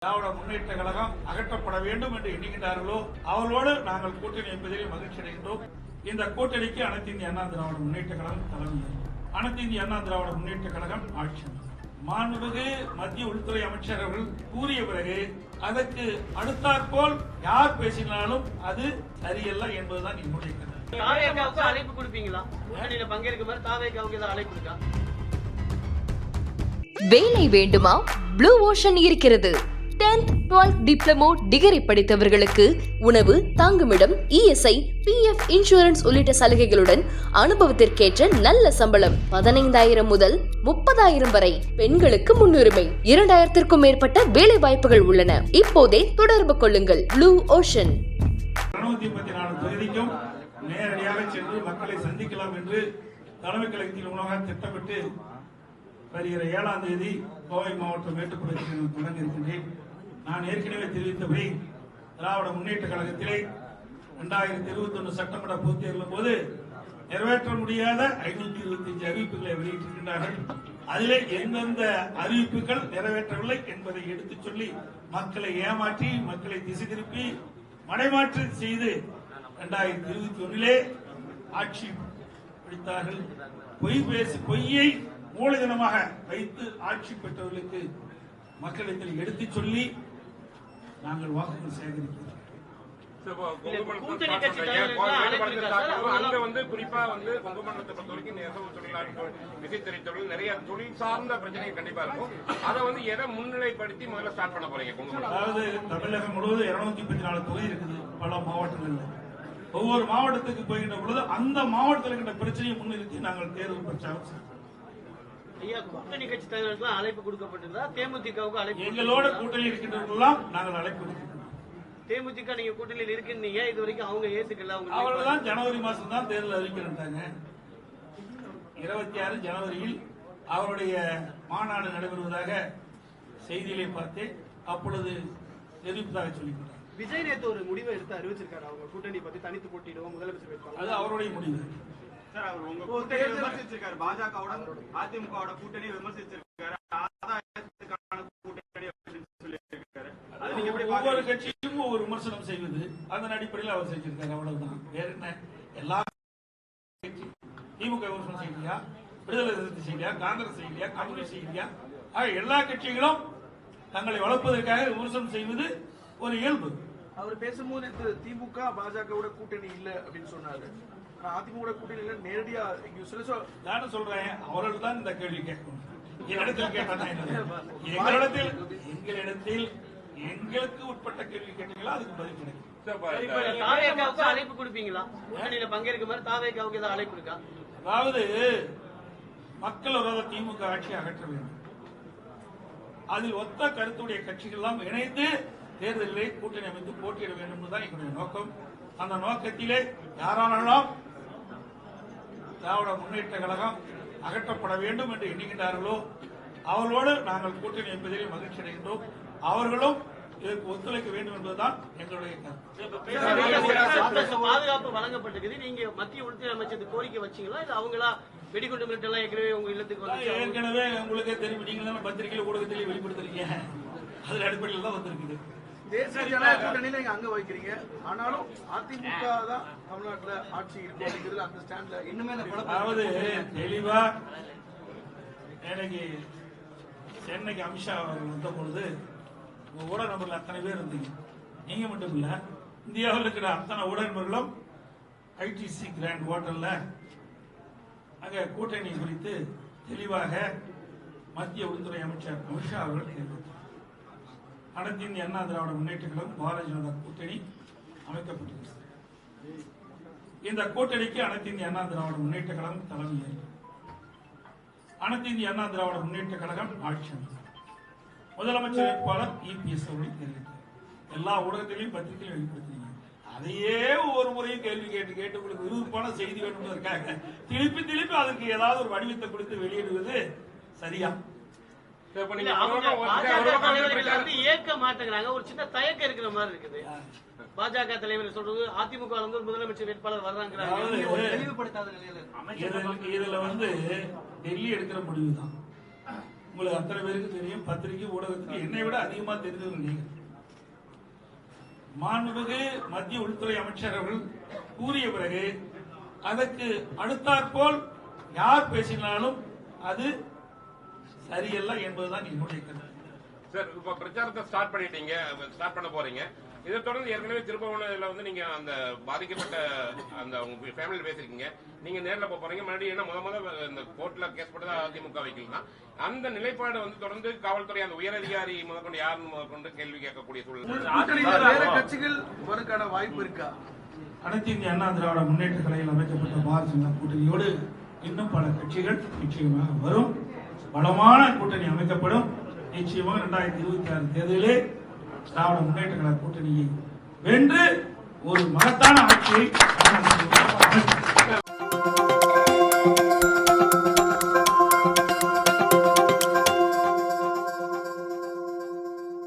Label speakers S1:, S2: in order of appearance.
S1: திராவிட முன்னேற்ற கழகம் அகற்றப்பட வேண்டும் என்று எண்ணுகின்றார்களோ அவர்களோடு நாங்கள் கூட்டணி வைப்பதில் மகிழ்ச்சி அடைகின்றோம். இந்த கூட்டணிக்கு அனைத்து இந்திய அண்ணா திராவிட முன்னேற்ற கழகம் தலைமை, அனைத்து இந்திய அண்ணா திராவிட முன்னேற்ற கழகம் ஆட்சி. மாண்புமிகு மத்திய உள்துறை அமைச்சர் அவர்கள் கூறிய பிறகு அதற்கு அடுத்தாற்போல் யார் பேசினாலும் அது சரியல்ல என்பதுதான் என்னுடைய கருத்து.
S2: அழைப்பு கொடுப்பீங்களா? பங்கேற்க தாவேக்காவுக்கு அழைப்பு இருக்கா?
S3: வேலை வேண்டுமா? ப்ளூ ஓஷன் இருக்கிறது. 10th 12th டிப்ளமோ டிகிரி படித்தவர்களுக்கு உணவு, தங்குமிடம், இஎஸ்ஐ, பிஎஃப் இன்சூரன்ஸ் உள்ளிட்ட சலுகைகளுடன் அனுபவத்திற்கேற்ற நல்ல சம்பளம் 15,000 முதல் 30,000 வரை. பெண்களுக்கு முன்னுரிமை. 2,000க்கும் மேற்பட்ட வேலை வாய்ப்புகள் உள்ளன. இப்போதே தொடர்பு கொள்ளுங்கள். Blue ocean.
S1: 234 தொகுதிக்கும் நேரடியாக சென்று மக்களை சந்திக்கலாம் என்று தலைமை கழகத்தில் உணவாக திட்டமிட்டு வருகிற 7ஆம் தேதி கோவை மாவட்டம் மேட்டுக்குளத்தில் தொடங்க இருக்கின்றேன். நான் ஏற்கனவே தெரிவித்தபடி திராவிட முன்னேற்ற கழகத்திலே 2021 சட்டமன்ற பொதுத் தேர்தலின் போது நிறைவேற்ற முடியாத 525 அறிவிப்புகளை வெளியிட்டிருக்கின்றார்கள். அதிலே எந்தெந்த அறிவிப்புகள் நிறைவேற்றவில்லை என்பதை எடுத்துச் சொல்லி மக்களை ஏமாற்றி, மக்களை திசை திருப்பி மடைமாற்று செய்து 2021 ஆட்சி பிடித்தார்கள். பொய்யை மூலதனமாக வைத்து ஆட்சி பெற்றவர்களுக்கு மக்களிடத்தில் எடுத்துச் சொல்லி நாங்கள் வாக்குகள் சேகரிக்கிறோம்.
S4: குறிப்பா கொங்குமண்டலத்தை பொறுத்த வரைக்கும் நெசவு தொழிலாளர்கள், விசைத்தறித்தொழில், நிறைய தொழில் சார்ந்த பிரச்சனைகள் கண்டிப்பா இருக்கும். அதை எதை முன்னிலைப்படுத்தி முதல்ல ஸ்டார்ட் பண்ண போறீங்க?
S1: அதாவது தமிழகம் முழுவதும் 234 தொகுதி இருக்குது பல மாவட்டங்கள்ல. ஒவ்வொரு மாவட்டத்துக்கு போகின்ற பொழுது அந்த மாவட்டத்தில் இருக்கின்ற பிரச்சனையை முன்னிறுத்தி நாங்கள் தேர்தல் பிரச்சாரம்
S2: கூட்டணி கட்சி தலைவர்களுக்கு அழைப்பு கொடுக்கப்பட்டிருந்தா தேமுதிகவுக்கு அழைப்பு?
S1: எங்களோட கூட்டணி இருக்கின்றவர்களெல்லாம் நாங்கள் அழைப்பு கொடுக்கிறோம்.
S2: தேமுதிக நீங்க கூட்டணியில் இருக்கீங்க, இது வரைக்கும் அவங்க ஏத்துக்கல.
S1: அவர்கள் தான் ஜனவரி மாசம் தான் தேர்தல் அறிவிக்கிறாங்க. 26 ஜனவரியில் அவருடைய மாநாடு நடைபெறுவதாக செய்திகளை பார்த்து அப்பொழுது தெரிவிப்பதாக சொல்லிவிட்டார்.
S5: விஜய் நேற்று ஒரு முடிவை எடுத்து அறிவிச்சிருக்காரு. அவங்க கூட்டணி பத்தி தனித்து போட்டியிடுவோம் முதலமைச்சர் வேட்பாளர்.
S1: அது அவருடைய முடிவு.
S5: விமர்சிச்சிருக்காரு. பாஜகவோட அதிமுகவோட கூட்டணி விமர்சிச்சிருக்காரு.
S1: ஒவ்வொரு கட்சியும் ஒவ்வொரு விமர்சனம் செய்வது அதன் அடிப்படையில் அவர் செஞ்சிருக்காரு. அவ்வளவுதான். வேற என்ன? எல்லா திமுக விமர்சனம் செய்யலையா, விடுதலை சிறுத்தை செய்யலையா, காங்கிரஸ் செய்யலையா, கம்யூனிஸ்ட் செய்யலையா? எல்லா கட்சிகளும் தங்களை வளர்ப்பதற்காக விமர்சனம் செய்வது ஒரு இயல்பு.
S5: அவர் பேசும்போது திமுக பாஜகவோட கூட்டணி இல்ல அப்படின்னு சொன்னாரு. அதிமுக கூட்டணி இல்ல நேரடியா
S1: நானும் சொல்றேன். அவர்கள் தான் இந்த கேள்வி கேட்கணும். என்னிடத்தில் கேட்டால் எங்களிடத்தில் எங்களுக்கு உட்பட்ட கேள்வி கேட்டீங்களா அதுக்கு பதில் கிடைக்கும்.
S2: அழைப்பு கொடுப்பீங்களா? பங்கேற்க தாவேக்காவுக்கு ஏதாவது அழைப்பு இருக்கா?
S1: அதாவது மக்கள் விரோத திமுக ஆட்சியை அகற்ற வேண்டும். அதில் ஒத்த கருத்துடைய கட்சிகள் எல்லாம் இணைந்து தேர்தலிலே கூட்டணி அமைத்து போட்டியிட வேண்டும் என்பதுதான் எங்களுடைய நோக்கம். அந்த நோக்கத்திலே யாராலும் திராவிட முன்னேற்ற கழகம் அகற்றப்பட வேண்டும் என்று எண்ணுகின்றார்களோ அவர்களோடு நாங்கள் கூட்டணி வைப்பதில் மகிழ்ச்சி அடைகின்றோம். அவர்களும் இதற்கு ஒத்துழைக்க வேண்டும் என்பதுதான் எங்களுடைய
S2: கருத்து. பாதுகாப்பு வழங்கப்பட்டிருக்குது. நீங்க மத்திய உள்துறை அமைச்சருக்கு கோரிக்கை வச்சீங்களா? இல்ல அவங்களா வெடிகுண்டு மிரட்டெல்லாம் ஏற்கனவே உங்க இல்லத்துக்கு
S1: ஏற்கனவே உங்களுக்கே தெரியும். நீங்களும் பத்திரிகையில் ஊடகத்திலேயே வெளிப்படுத்துறீங்க. அதன் அடிப்படையில் தான் வந்திருக்குது.
S5: தேசிய ஜனநாயக கூட்டணியில அங்க வைக்கிறீங்க. ஆனாலும் அதிமுக தான் தமிழ்நாட்டுல ஆட்சி இருக்கு. அந்த ஸ்டாண்ட்ல இன்னுமே
S1: அதாவது தெளிவா எனக்கு சென்னைக்கு அமித்ஷா வந்த பொழுது ஊடக நபர்கள் அத்தனை பேர் இருந்தீங்க. நீங்க மட்டும் இல்ல, இந்தியாவில் இருக்கிற அத்தனை ஊடக நபர்களும் ஐடிசி கிராண்ட் ஹோட்டல்ல அங்க கூட்டணி குறித்து தெளிவாக மத்திய உள்துறை அமைச்சர் அமித்ஷா அவர்கள் தெரிவித்தார். அனைத்து இந்திய அண்ணா திராவிட முன்னேற்ற கழகம் பாரதிய ஜனதா கூட்டணி அமைக்கப்பட்டிருக்கிறது. இந்த கூட்டணிக்கு அனைத்து இந்திய அண்ணா திராவிட முன்னேற்ற கழகம் தலைமை, அனைத்து இந்திய அண்ணா திராவிட முன்னேற்ற கழகம் ஆட்சி. முதலமைச்சர் வேட்பாளர் இபிஎஸ் அவர்கள் தெரிவித்தார். எல்லா ஊடகத்திலையும் பத்திரிகையிலும் வெளிப்படுத்தினீங்க. அதையே ஒவ்வொரு முறையும் கேள்வி கேட்டு உங்களுக்கு விருப்பமான செய்தி வேண்டுவதற்காக திருப்பி அதற்கு ஏதாவது ஒரு வடிவத்தை கொடுத்து வெளியிடுவது சரியா?
S2: ஏற்க மாட்டேங்கிறாங்க. ஒரு சின்ன தயக்கம் இருக்கிற மாதிரி இருக்குது. பாஜக தலைவர் சொல்றது அதிமுக முதலமைச்சர் வேட்பாளர் வர்றாங்க.
S1: இதுல டெல்லி எடுக்கிற முடிவுதான். உங்களுக்கு அத்தனை பேருக்கு தெரியும். பத்திரிகை ஊடகத்துக்கு என்னை விட அதிகமா தெரிஞ்சவங்க நீங்க. மாண்புமிகு மத்திய உள்துறை அமைச்சர் அவர்கள் கூறிய பிறகு அதற்கு அடுத்தாற்போல் யார் பேசினாலும் அது சரியல்ல என்பதுதான் என்னுடைய கருத்து.
S4: சார், இப்ப பிரச்சாரத்தை ஸ்டார்ட் பண்ணிட்டீங்க, ஸ்டார்ட் பண்ண போறீங்க. இதை தொடர்ந்து ஏற்கனவே திருப்பவனத்துல வந்து நீங்க அந்த பாதிக்கப்பட்ட அந்த உங்க ஃபேமிலியில பேசிருக்கீங்க. நீங்க நேர்ல போறீங்க. மறுபடியும் என்ன முத இந்த கோர்ட்ல கேஸ் போட்டதா அதிமுக வைக்கலாம். அந்த நிலைப்பாடு வந்து தொடர்ந்து காவல்துறை அந்த உயரதிகாரி முதற்கொண்டு யாருன்னு முதற்கொண்டு கேள்வி கேட்கக்கூடிய சூழ்நிலை.
S5: வேற கட்சிகள் வருக்கான வாய்ப்பு இருக்கா?
S1: அனைத்து இந்திய அண்ணா திராவிட முன்னேற்ற கழகத்தில் அமைக்கப்பட்ட பாரதிய ஜனதா கூட்டணியோடு இன்னும் பல கட்சிகள் நிச்சயமாக வரும். பலமான கூட்டணி அமைக்கப்படும். நிச்சயமாக 2026 தேர்தலிலே திராவிட முன்னேற்ற கழக கூட்டணியை வென்று ஒரு மகத்தான ஆட்சியை